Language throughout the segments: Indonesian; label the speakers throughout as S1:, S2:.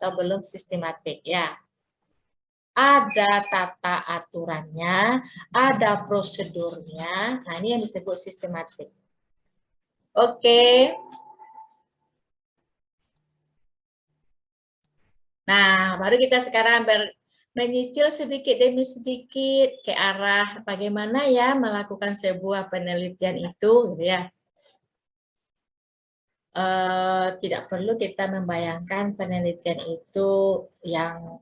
S1: atau belum sistematik ya. Ada tata aturannya, ada prosedurnya. Nah, ini yang disebut sistematik. Oke. Nah, baru kita sekarang menyicil sedikit demi sedikit ke arah bagaimana ya melakukan sebuah penelitian itu, gitu ya. Tidak perlu kita membayangkan penelitian itu yang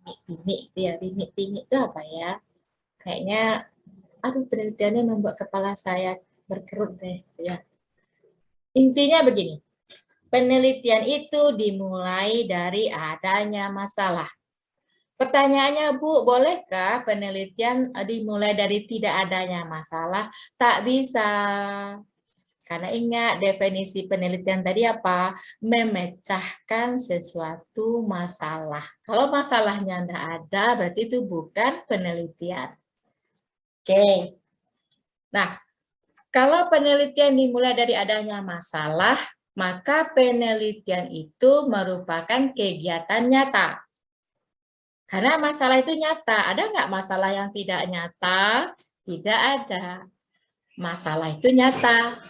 S1: bimik-bimik, ya bimik-bimik itu apa ya? Kayaknya, aduh penelitiannya membuat kepala saya berkerut deh, ya. Intinya begini, penelitian itu dimulai dari adanya masalah. Pertanyaannya, Bu, bolehkah penelitian dimulai dari tidak adanya masalah? Tak bisa. Karena ingat definisi penelitian tadi apa? Memecahkan sesuatu masalah. Kalau masalahnya tidak ada, berarti itu bukan penelitian. Oke. Nah, kalau penelitian dimulai dari adanya masalah, maka penelitian itu merupakan kegiatan nyata. Karena masalah itu nyata. Ada nggak masalah yang tidak nyata? Tidak ada. Masalah itu nyata.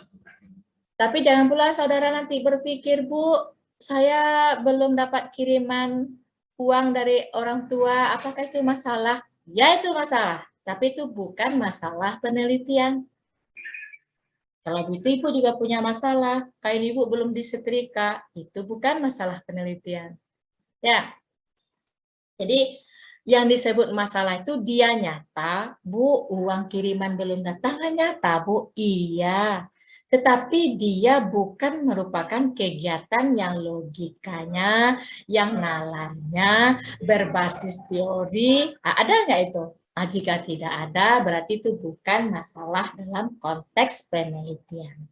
S1: Tapi jangan pula saudara nanti berpikir, Bu, saya belum dapat kiriman uang dari orang tua, apakah itu masalah? Ya, itu masalah. Tapi itu bukan masalah penelitian. Kalau ibu juga punya masalah, kain ibu belum disetrika, itu bukan masalah penelitian. Ya, jadi yang disebut masalah itu dia nyata, Bu, uang kiriman belum datang, nyata, Bu. Iya, tetapi dia bukan merupakan kegiatan yang logikanya, yang nalarnya berbasis teori. Ada nggak itu? Nah, jika tidak ada, berarti itu bukan masalah dalam konteks penelitian.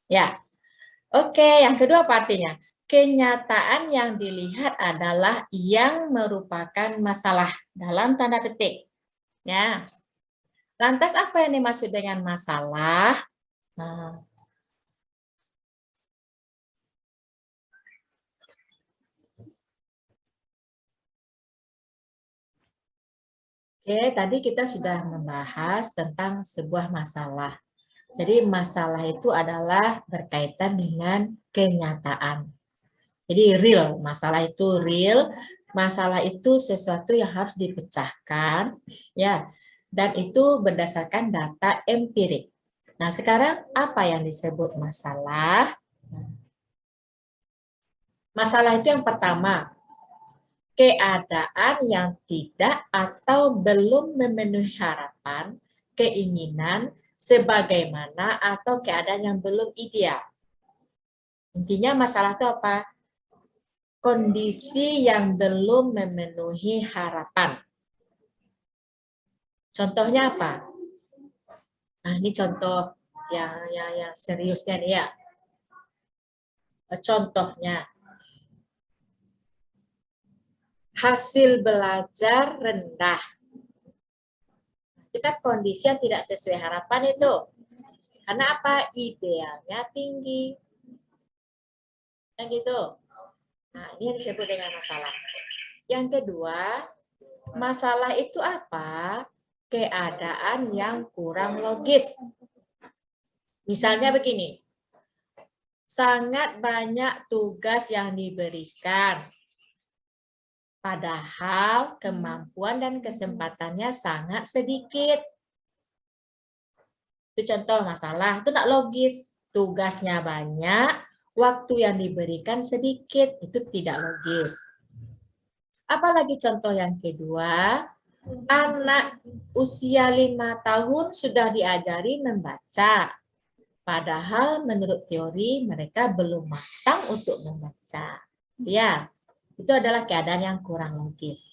S1: Ya, oke. Yang kedua apa artinya? Kenyataan yang dilihat adalah yang merupakan masalah dalam tanda petik. Ya. Lantas apa yang dimaksud dengan masalah? Nah, oke, tadi kita sudah membahas tentang sebuah masalah. Jadi masalah itu adalah berkaitan dengan kenyataan. Jadi real, masalah itu real, masalah itu sesuatu yang harus dipecahkan, ya, dan itu berdasarkan data empirik. Nah, sekarang apa yang disebut masalah? Masalah itu yang pertama, keadaan yang tidak atau belum memenuhi harapan, keinginan, sebagaimana atau keadaan yang belum ideal. Intinya masalah itu apa? Kondisi yang belum memenuhi harapan. Contohnya apa? Nah, ini contoh yang seriusnya nih ya. Contohnya, hasil belajar rendah. Itu kan kondisi yang tidak sesuai harapan itu. Karena apa? Idealnya tinggi. Kan gitu. Nah, ini yang disebut dengan masalah. Yang kedua, masalah itu apa? Keadaan yang kurang logis. Misalnya begini, sangat banyak tugas yang diberikan, padahal kemampuan dan kesempatannya sangat sedikit. Itu contoh masalah, itu tidak logis. Tugasnya banyak, waktu yang diberikan sedikit, itu tidak logis. Apalagi contoh yang kedua, anak usia 5 tahun sudah diajari membaca. Padahal menurut teori mereka belum matang untuk membaca. Ya, itu adalah keadaan yang kurang logis.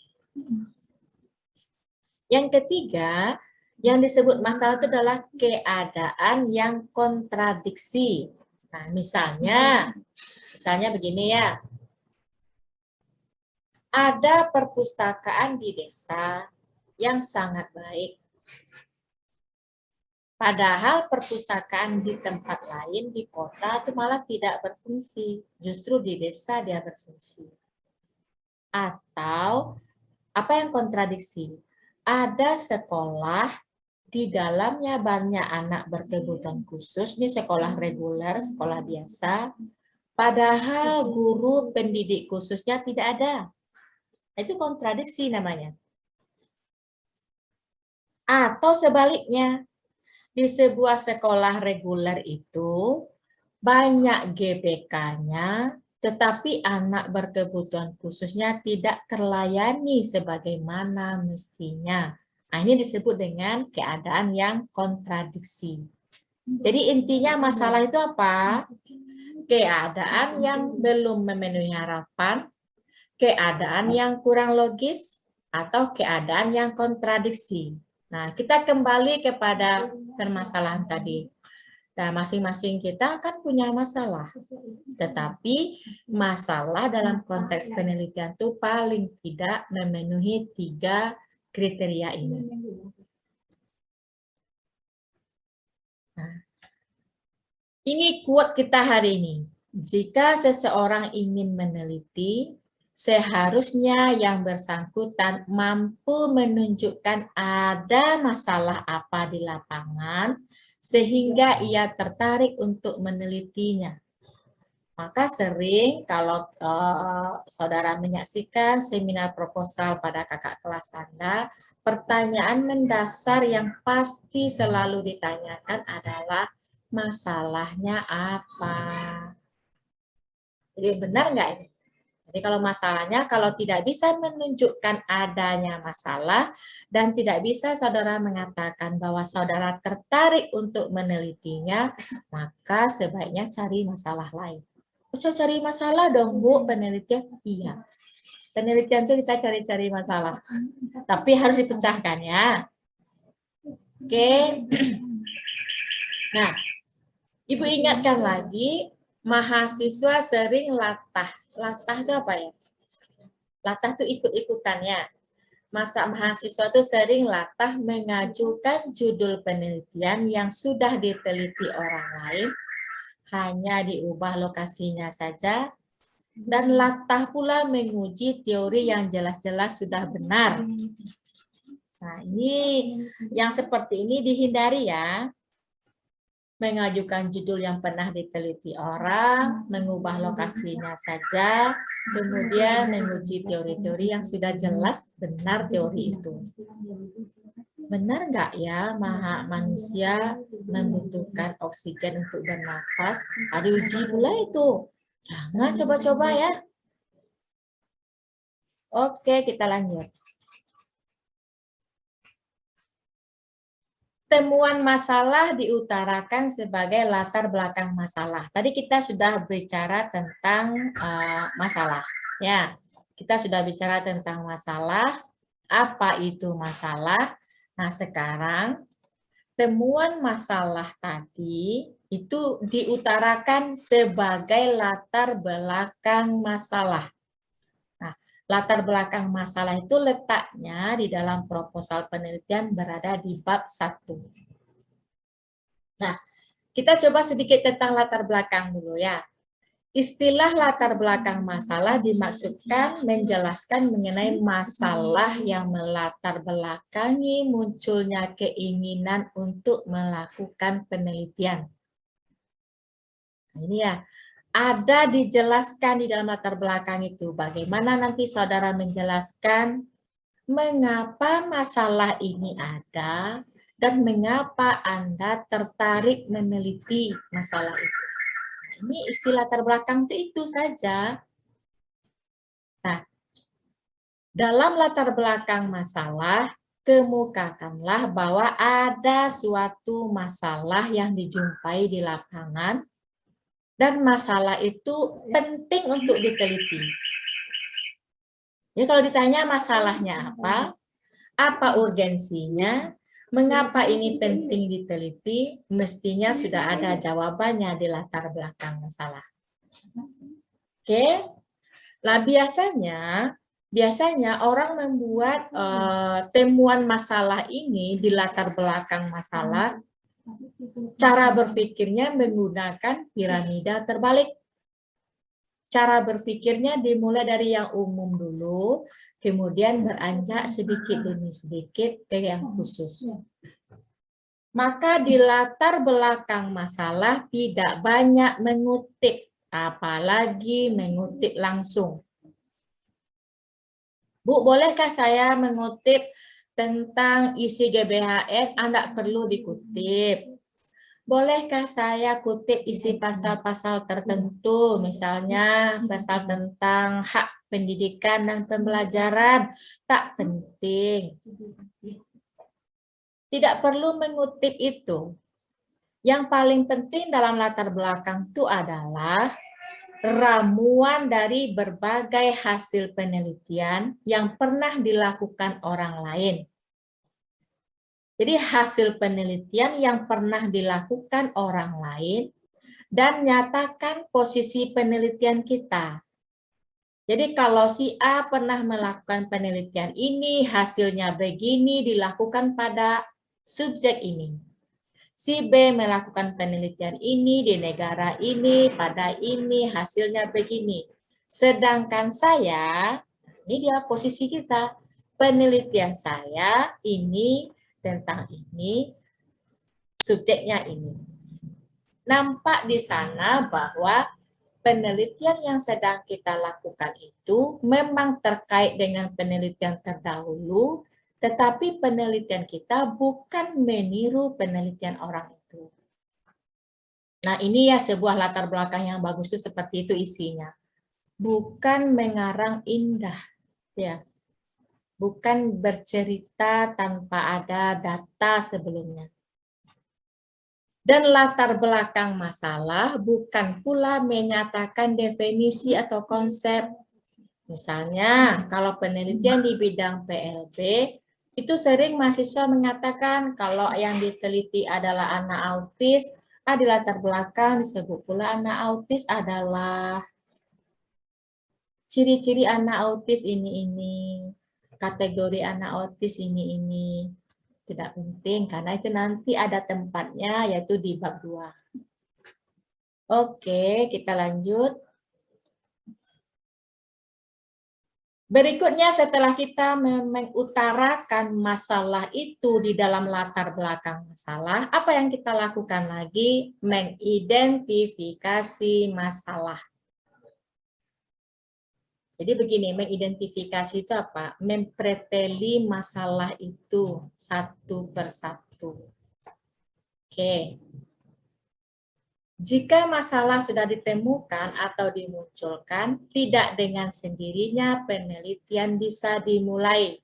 S1: Yang ketiga, yang disebut masalah itu adalah keadaan yang kontradiksi. Nah, misalnya begini ya. Ada perpustakaan di desa yang sangat baik. Padahal perpustakaan di tempat lain, di kota, itu malah tidak berfungsi. Justru di desa dia berfungsi. Atau, apa yang kontradiksi? Ada sekolah, di dalamnya banyak anak berkebutuhan khusus, ini sekolah reguler, sekolah biasa, padahal guru pendidik khususnya tidak ada. Itu kontradiksi namanya. Atau sebaliknya, di sebuah sekolah reguler itu banyak GBK-nya, tetapi anak berkebutuhan khususnya tidak terlayani sebagaimana mestinya. Nah, ini disebut dengan keadaan yang kontradiksi. Jadi intinya masalah itu apa? Keadaan yang belum memenuhi harapan, keadaan yang kurang logis, atau keadaan yang kontradiksi. Nah, kita kembali kepada permasalahan tadi. Nah, masing-masing kita kan punya masalah. Tetapi masalah dalam konteks penelitian itu paling tidak memenuhi 3 kriteria ini. Nah, ini quote kita hari ini. Jika seseorang ingin meneliti, seharusnya yang bersangkutan mampu menunjukkan ada masalah apa di lapangan sehingga ia tertarik untuk menelitinya. Maka sering kalau saudara menyaksikan seminar proposal pada kakak kelas Anda, pertanyaan mendasar yang pasti selalu ditanyakan adalah masalahnya apa. Jadi benar nggak ini? Jadi kalau masalahnya, kalau tidak bisa menunjukkan adanya masalah dan tidak bisa saudara mengatakan bahwa saudara tertarik untuk menelitinya, maka sebaiknya cari masalah lain. Bisa cari masalah dong Bu, penelitian? Iya. Penelitian itu kita cari-cari masalah. Tapi harus dipecahkan ya. Oke. Nah, Ibu ingatkan lagi, mahasiswa sering latah. Latah itu apa ya? Latah itu ikut-ikutannya. Masa mahasiswa itu sering latah mengajukan judul penelitian yang sudah diteliti orang lain, hanya diubah lokasinya saja, dan latah pula menguji teori yang jelas-jelas sudah benar. Nah, ini yang seperti ini dihindari ya. Mengajukan judul yang pernah diteliti orang, mengubah lokasinya saja, kemudian menguji teori-teori yang sudah jelas benar teori itu. Benar nggak ya manusia membutuhkan oksigen untuk bernafas? Ada uji pula itu. Jangan coba-coba ya. Oke, kita lanjut. Temuan masalah diutarakan sebagai latar belakang masalah. Tadi kita sudah bicara tentang masalah. Ya, kita sudah bicara tentang masalah. Apa itu masalah? Nah, sekarang temuan masalah tadi itu diutarakan sebagai latar belakang masalah. Latar belakang masalah itu letaknya di dalam proposal penelitian berada di bab 1. Nah, kita coba sedikit tentang latar belakang dulu ya. Istilah latar belakang masalah dimaksudkan menjelaskan mengenai masalah yang melatar belakangi munculnya keinginan untuk melakukan penelitian. Nah, ini ya. Ada dijelaskan di dalam latar belakang itu. Bagaimana nanti saudara menjelaskan mengapa masalah ini ada dan mengapa Anda tertarik meneliti masalah itu. Nah, ini isi latar belakang itu saja. Nah, dalam latar belakang masalah, kemukakanlah bahwa ada suatu masalah yang dijumpai di lapangan dan masalah itu penting untuk diteliti. Jadi kalau ditanya masalahnya apa urgensinya, mengapa ini penting diteliti, mestinya sudah ada jawabannya di latar belakang masalah. Oke, nah biasanya orang membuat temuan masalah ini di latar belakang masalah Cara berpikirnya menggunakan piramida terbalik. Cara berpikirnya dimulai dari yang umum dulu, kemudian beranjak sedikit demi sedikit ke yang khusus. Maka di latar belakang masalah tidak banyak mengutip, apalagi mengutip langsung. Bu, bolehkah saya mengutip tentang isi GBHN? Anda perlu dikutip. Bolehkah saya kutip isi pasal-pasal tertentu, misalnya pasal tentang hak pendidikan dan pembelajaran? Tak penting. Tidak perlu mengutip itu. Yang paling penting dalam latar belakang itu adalah ramuan dari berbagai hasil penelitian yang pernah dilakukan orang lain. Jadi hasil penelitian yang pernah dilakukan orang lain dan nyatakan posisi penelitian kita. Jadi kalau si A pernah melakukan penelitian ini, hasilnya begini, dilakukan pada subjek ini. Si B melakukan penelitian ini di negara ini, pada ini, hasilnya begini. Sedangkan saya, ini dia posisi kita, penelitian saya ini, tentang ini, subjeknya ini. Nampak di sana bahwa penelitian yang sedang kita lakukan itu memang terkait dengan penelitian terdahulu, tetapi penelitian kita bukan meniru penelitian orang itu. Nah, ini ya sebuah latar belakang yang bagus itu seperti itu isinya. Bukan mengarang indah, ya. Bukan bercerita tanpa ada data sebelumnya. Dan latar belakang masalah bukan pula menyatakan definisi atau konsep. Misalnya, kalau penelitian di bidang PLB, itu sering mahasiswa mengatakan kalau yang diteliti adalah anak autis, di latar belakang disebut pula anak autis adalah ciri-ciri anak autis ini, kategori anak autis ini. Tidak penting, karena itu nanti ada tempatnya, yaitu di bab 2. Oke, kita lanjut. Berikutnya setelah kita mengutarakan masalah itu di dalam latar belakang masalah, apa yang kita lakukan lagi? Mengidentifikasi masalah. Jadi begini, mengidentifikasi itu apa? Mempreteli masalah itu satu persatu. Oke. Jika masalah sudah ditemukan atau dimunculkan, tidak dengan sendirinya penelitian bisa dimulai.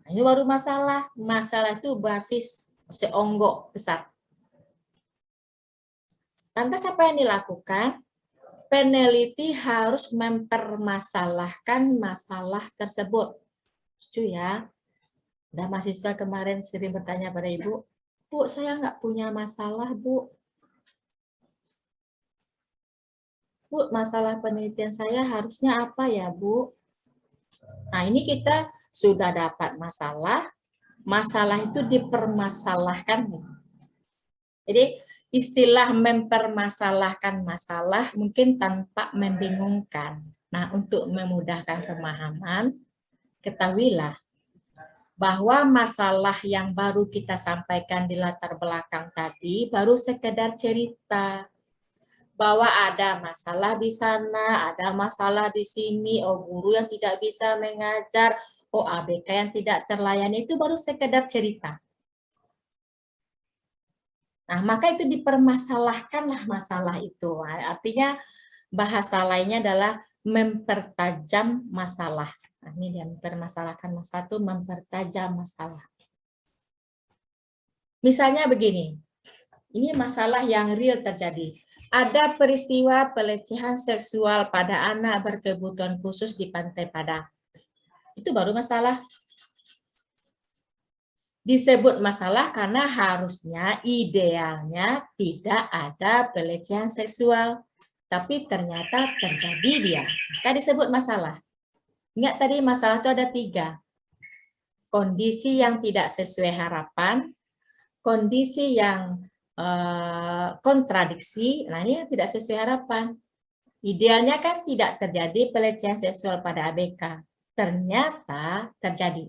S1: Nah, ini baru masalah. Masalah itu basis seonggok besar. Lantas apa yang dilakukan? Peneliti harus mempermasalahkan masalah tersebut. Setuju ya? Ada mahasiswa kemarin sering bertanya pada Ibu, Bu, saya nggak punya masalah, Bu. Bu, masalah penelitian saya harusnya apa ya, Bu? Nah, ini kita sudah dapat masalah. Masalah itu dipermasalahkan. Jadi, istilah mempermasalahkan masalah mungkin tanpa membingungkan. Nah, untuk memudahkan pemahaman, ketahuilah bahwa masalah yang baru kita sampaikan di latar belakang tadi baru sekedar cerita. Bahwa ada masalah di sana, ada masalah di sini, guru yang tidak bisa mengajar, ABK yang tidak terlayani, itu baru sekedar cerita. Nah, maka itu dipermasalahkanlah masalah itu. Artinya bahasa lainnya adalah mempertajam masalah. Nah, ini dia mempermasalahkan masalah itu, mempertajam masalah. Misalnya begini, ini masalah yang real terjadi. Ada peristiwa pelecehan seksual pada anak berkebutuhan khusus di Pantai Padang. Itu baru masalah. Disebut masalah karena harusnya idealnya tidak ada pelecehan seksual. Tapi ternyata terjadi dia. Maka disebut masalah. Ingat tadi masalah itu ada 3. Kondisi yang tidak sesuai harapan, kondisi yang kontradiksi, nah ini tidak sesuai harapan. Idealnya kan tidak terjadi pelecehan seksual pada ABK. Ternyata terjadi.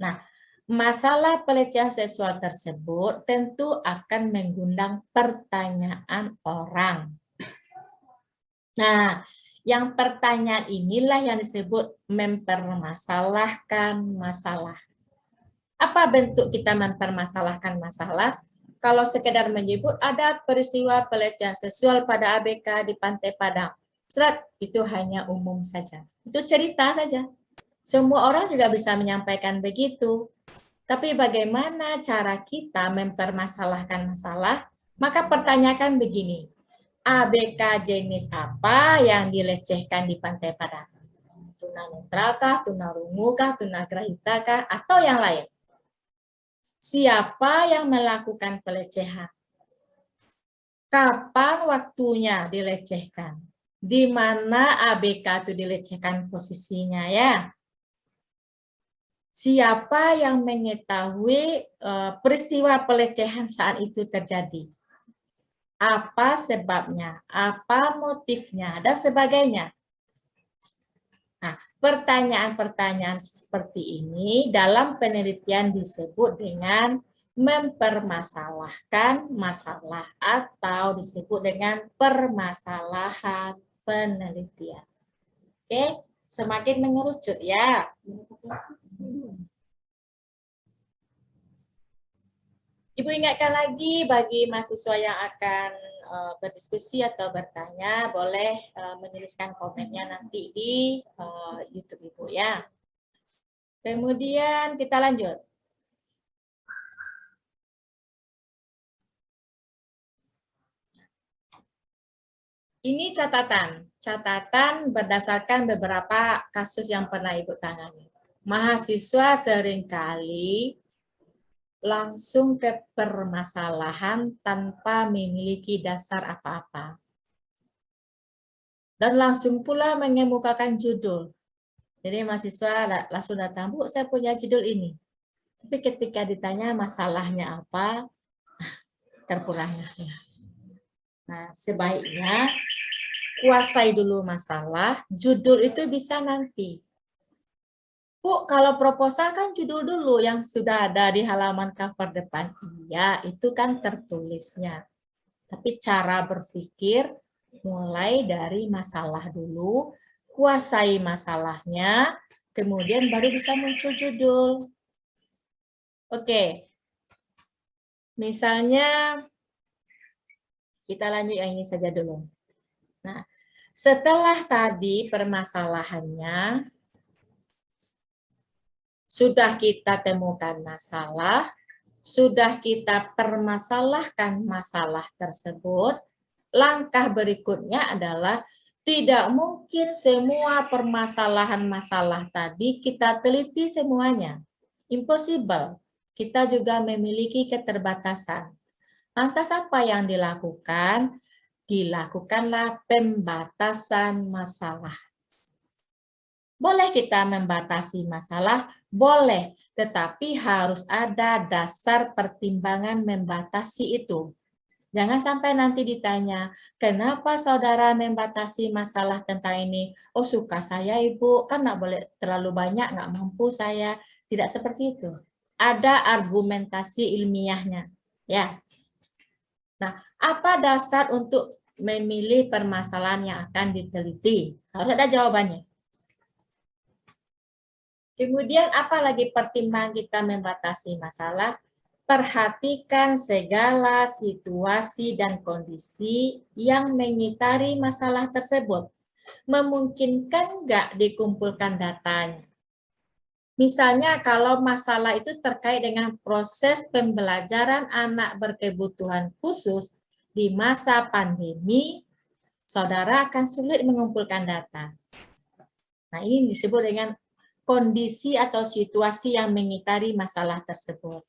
S1: Nah, masalah pelecehan seksual tersebut tentu akan mengundang pertanyaan orang. Nah, yang pertanyaan inilah yang disebut mempermasalahkan masalah. Apa bentuk kita mempermasalahkan masalah? Kalau sekedar menyebut ada peristiwa pelecehan seksual pada ABK di Pantai Padang, itu hanya umum saja. Itu cerita saja. Semua orang juga bisa menyampaikan begitu. Tapi bagaimana cara kita mempermasalahkan masalah? Maka pertanyakan begini, ABK jenis apa yang dilecehkan di Pantai Padang? Tunanetralkah, tunarungukah, tunagrahitakah, atau yang lain? Siapa yang melakukan pelecehan? Kapan waktunya dilecehkan? Di mana ABK itu dilecehkan posisinya ya? Siapa yang mengetahui peristiwa pelecehan saat itu terjadi? Apa sebabnya? Apa motifnya? Dan sebagainya. Nah, pertanyaan-pertanyaan seperti ini dalam penelitian disebut dengan mempermasalahkan masalah atau disebut dengan permasalahan penelitian. Oke, semakin mengerucut ya. Ibu ingatkan lagi bagi mahasiswa yang akan berdiskusi atau bertanya, boleh menuliskan komennya nanti di YouTube Ibu ya. Kemudian kita lanjut. Ini catatan berdasarkan beberapa kasus yang pernah Ibu tangani. Mahasiswa seringkali langsung ke permasalahan tanpa memiliki dasar apa-apa. Dan langsung pula mengemukakan judul. Jadi mahasiswa langsung datang, Bu, saya punya judul ini. Tapi ketika ditanya masalahnya apa, terpurangnya. Nah, sebaiknya kuasai dulu masalah, judul itu bisa nanti. Bu, kalau proposal kan judul dulu yang sudah ada di halaman cover depan. Iya, itu kan tertulisnya. Tapi cara berpikir mulai dari masalah dulu, kuasai masalahnya, kemudian baru bisa muncul judul. Oke, misalnya kita lanjut yang ini saja dulu. Nah, setelah tadi permasalahannya, sudah kita temukan masalah, sudah kita permasalahkan masalah tersebut, langkah berikutnya adalah tidak mungkin semua permasalahan masalah tadi kita teliti semuanya. Impossible. Kita juga memiliki keterbatasan. Lantas apa yang dilakukan? Dilakukanlah pembatasan masalah. Boleh kita membatasi masalah? Boleh, tetapi harus ada dasar pertimbangan membatasi itu. Jangan sampai nanti ditanya, kenapa saudara membatasi masalah tentang ini? Oh, suka saya, Ibu, kan nggak boleh terlalu banyak, nggak mampu saya. Tidak seperti itu. Ada argumentasi ilmiahnya. Ya. Nah, apa dasar untuk memilih permasalahan yang akan diteliti? Harus ada jawabannya. Kemudian apa lagi pertimbangan kita membatasi masalah? Perhatikan segala situasi dan kondisi yang mengitari masalah tersebut. Memungkinkan nggak dikumpulkan datanya? Misalnya kalau masalah itu terkait dengan proses pembelajaran anak berkebutuhan khusus di masa pandemi, saudara akan sulit mengumpulkan data. Nah, ini disebut dengan kondisi atau situasi yang mengitari masalah tersebut.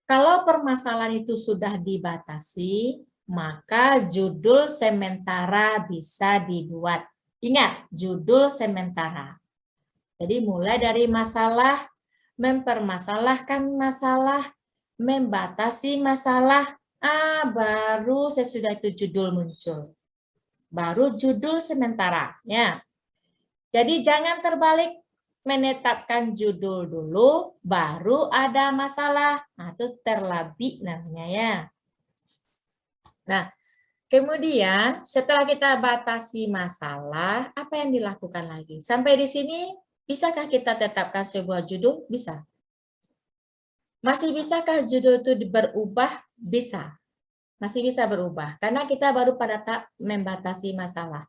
S1: Kalau permasalahan itu sudah dibatasi, maka judul sementara bisa dibuat. Ingat, judul sementara. Jadi mulai dari masalah, mempermasalahkan masalah, membatasi masalah. Baru sesudah itu judul muncul. Baru judul sementara. Ya. Jadi jangan terbalik, menetapkan judul dulu, baru ada masalah. Nah, itu terlebih namanya ya. Nah, kemudian setelah kita batasi masalah, apa yang dilakukan lagi? Sampai di sini, bisakah kita tetapkan sebuah judul? Bisa. Masih bisakah judul itu berubah? Bisa. Masih bisa berubah. Karena kita baru pada tahap membatasi masalah.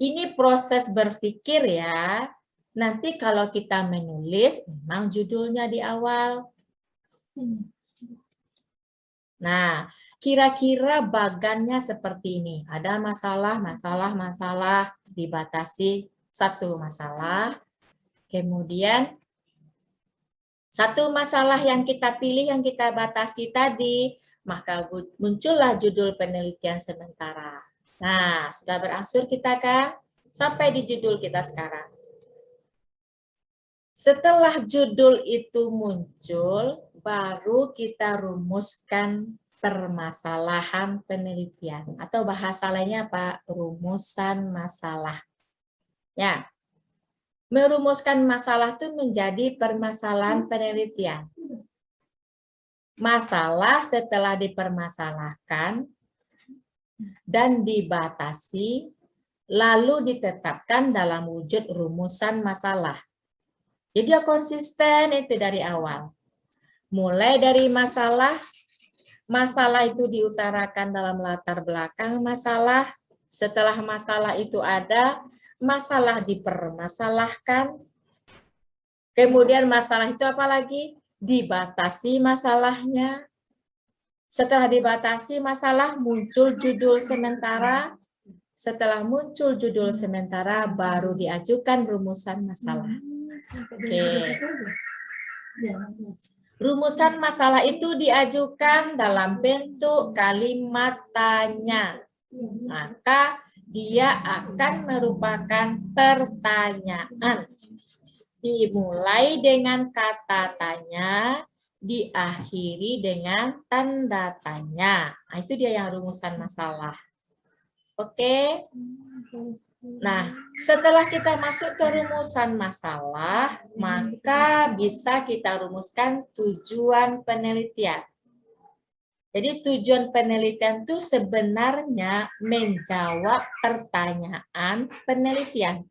S1: Ini proses berpikir ya. Nanti kalau kita menulis, memang judulnya di awal. Nah, kira-kira bagannya seperti ini. Ada masalah, dibatasi satu masalah. Kemudian, satu masalah yang kita pilih, yang kita batasi tadi, maka muncullah judul penelitian sementara. Nah, sudah berangsur kita kan? Sampai di judul kita sekarang. Setelah judul itu muncul, baru kita rumuskan permasalahan penelitian. Atau bahasa lainnya apa? Rumusan masalah. Ya, merumuskan masalah itu menjadi permasalahan penelitian. Masalah setelah dipermasalahkan dan dibatasi, lalu ditetapkan dalam wujud rumusan masalah. Jadi dia konsisten itu dari awal. Mulai dari masalah itu diutarakan dalam latar belakang masalah. Setelah masalah itu ada, masalah dipermasalahkan. Kemudian masalah itu apa lagi? Dibatasi masalahnya. Setelah dibatasi masalah, muncul judul sementara. Setelah muncul judul sementara, baru diajukan rumusan masalah. Oke. Rumusan masalah itu diajukan dalam bentuk kalimat tanya. Maka dia akan merupakan pertanyaan. Dimulai dengan kata tanya, diakhiri dengan tanda tanya. Nah, itu dia yang rumusan masalah. Oke. Nah, setelah kita masuk ke rumusan masalah, maka bisa kita rumuskan tujuan penelitian. Jadi tujuan penelitian itu sebenarnya menjawab pertanyaan penelitian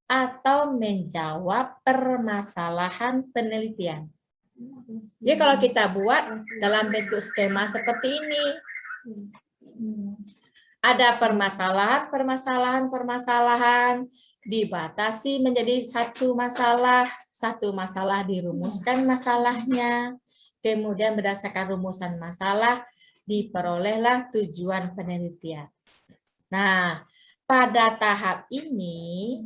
S1: atau menjawab permasalahan penelitian. Jadi kalau kita buat dalam bentuk skema seperti ini, ada permasalahan, dibatasi menjadi satu masalah dirumuskan masalahnya, kemudian berdasarkan rumusan masalah, diperolehlah tujuan penelitian. Nah,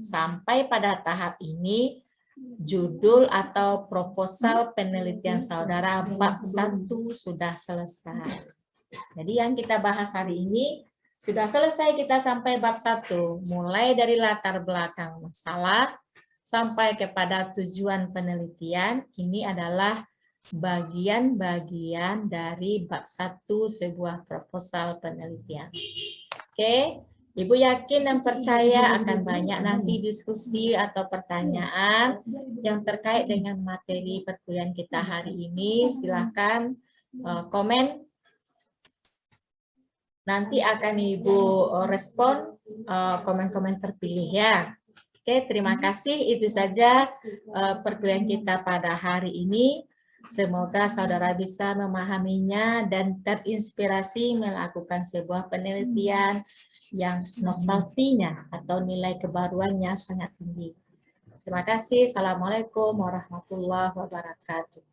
S1: sampai pada tahap ini, judul atau proposal penelitian saudara bab 1 sudah selesai. Jadi yang kita bahas hari ini, sudah selesai kita sampai bab 1, mulai dari latar belakang masalah sampai kepada tujuan penelitian. Ini adalah bagian-bagian dari bab 1 sebuah proposal penelitian. Oke, Ibu yakin dan percaya akan banyak nanti diskusi atau pertanyaan yang terkait dengan materi perkuliahan kita hari ini. Silakan komen. Nanti akan Ibu respon komen-komen terpilih ya. Oke, terima kasih. Itu saja perkuliahan kita pada hari ini. Semoga saudara bisa memahaminya dan terinspirasi melakukan sebuah penelitian yang novelty-nya atau nilai kebaruannya sangat tinggi. Terima kasih. Assalamualaikum warahmatullahi wabarakatuh.